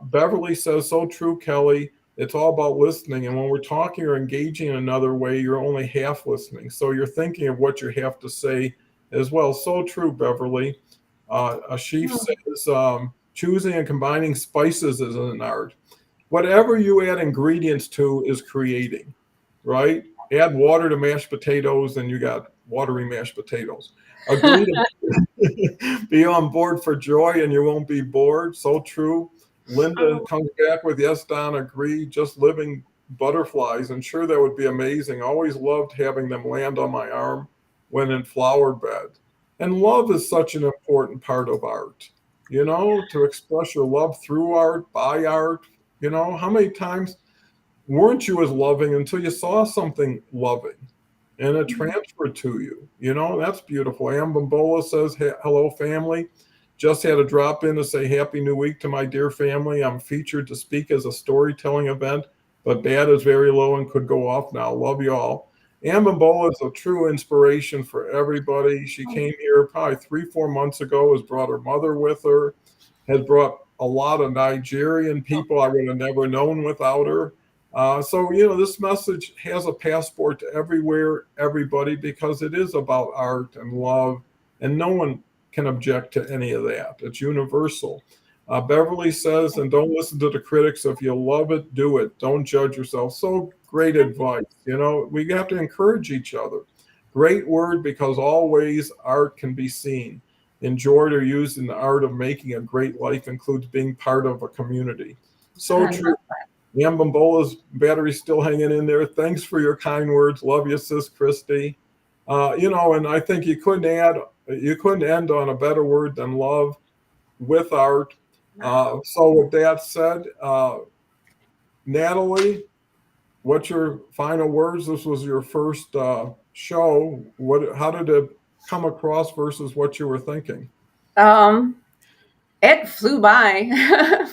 Beverly says, so true, Kelly. It's all about listening. And when we're talking or engaging in another way, you're only half listening. So you're thinking of what you have to say as well. So true, Beverly. Ashif says, choosing and combining spices is an art. Whatever you add ingredients to is creating, right? Add water to mashed potatoes and you got watery mashed potatoes. Agree to be on board for joy and you won't be bored. So true. Linda comes back with, yes, Don, agree. Just living butterflies. And sure, that would be amazing. Always loved having them land on my arm when in flower bed. And love is such an important part of art, you know, to express your love through art, by art. You know, how many times weren't you as loving until you saw something loving and it transferred to you? You know, that's beautiful. Ambambola says, hello, family. Just had a drop in to say Happy New Week to my dear family. I'm featured to speak as a storytelling event, but bat is very low and could go off now. Love you all. Ambambola is a true inspiration for everybody. She came here probably 3-4 months ago, has brought her mother with her, has brought a lot of Nigerian people I would have never known without her. So, you know, this message has a passport to everywhere, everybody, because it is about art and love, and no one can object to any of that. It's universal. Beverly says, and don't listen to the critics. If you love it, do it. Don't judge yourself. So great advice. You know, we have to encourage each other. Great word, because always art can be seen, enjoyed, or used in the art of making a great life includes being part of a community. So I true. love Yambambola's battery's still hanging in there. Thanks for your kind words. Love you, Sis Christy. You know, and I think you couldn't end on a better word than love with art. So with that said, Natalie, what's your final words? This was your first show. How did it come across versus what you were thinking? Um, it flew by,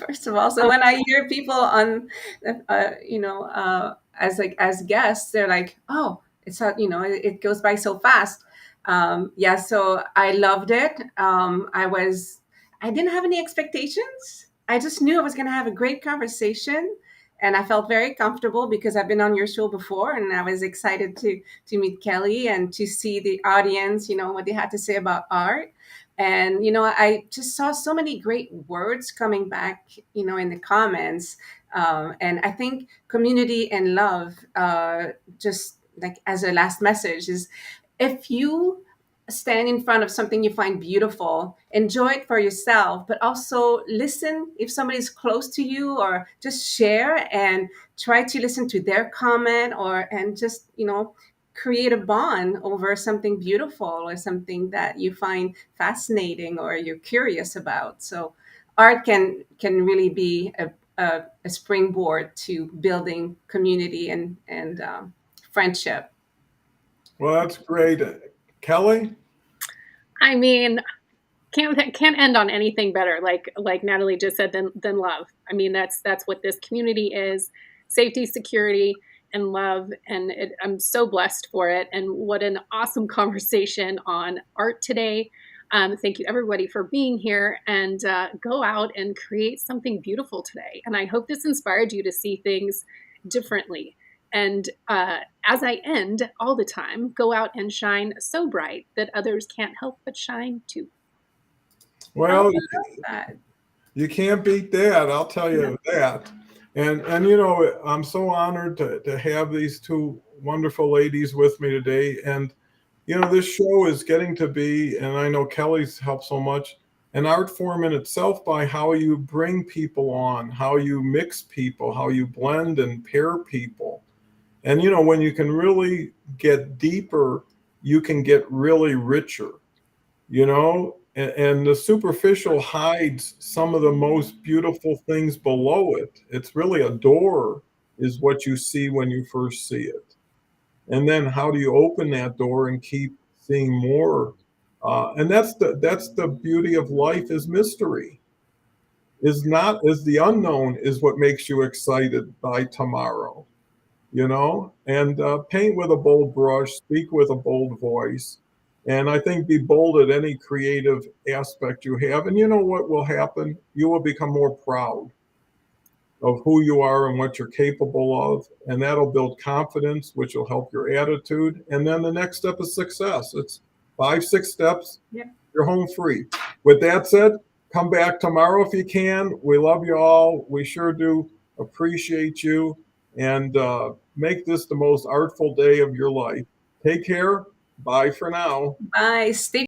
first of all. So when I hear people on, as like as guests, they're like, "Oh, it goes by so fast." Yeah, so I loved it. I didn't have any expectations. I just knew I was going to have a great conversation, and I felt very comfortable because I've been on your show before, and I was excited to meet Kelly and to see the audience, what they had to say about art. And I just saw so many great words coming back, in the comments. And I think community and love, just like as a last message, is if you stand in front of something you find beautiful, enjoy it for yourself, but also listen if somebody's close to you, or just share and try to listen to their comment, and just create a bond over something beautiful or something that you find fascinating or you're curious about. So art can really be a springboard to building community and friendship. Well, that's great. Kelly? I mean, can't end on anything better, like Natalie just said, than love. I mean, that's what this community is: safety, security, and love. And I'm so blessed for it. And what an awesome conversation on art today. Thank you, everybody, for being here, and go out and create something beautiful today. And I hope this inspired you to see things differently. And as I end all the time, go out and shine so bright that others can't help but shine too. Well, That. you can't beat that. I'll tell you that. And I'm so honored to have these two wonderful ladies with me today. And this show is getting to be, and I know Kelly's helped so much, an art form in itself by how you bring people on, how you mix people, how you blend and pair people. And when you can really get deeper, you can get really richer, and the superficial hides some of the most beautiful things below it. It's really a door is what you see when you first see it. And then how do you open that door and keep seeing more? And that's the beauty of life, is mystery. Is the unknown is what makes you excited by tomorrow, and paint with a bold brush, speak with a bold voice. And I think be bold at any creative aspect you have. And you know what will happen? You will become more proud of who you are and what you're capable of. And that'll build confidence, which will help your attitude. And then the next step is success. It's 5-6 steps. Yeah. You're home free. With that said, come back tomorrow if you can. We love you all. We sure do appreciate you. And make this the most artful day of your life. Take care. Bye for now. Bye. Stay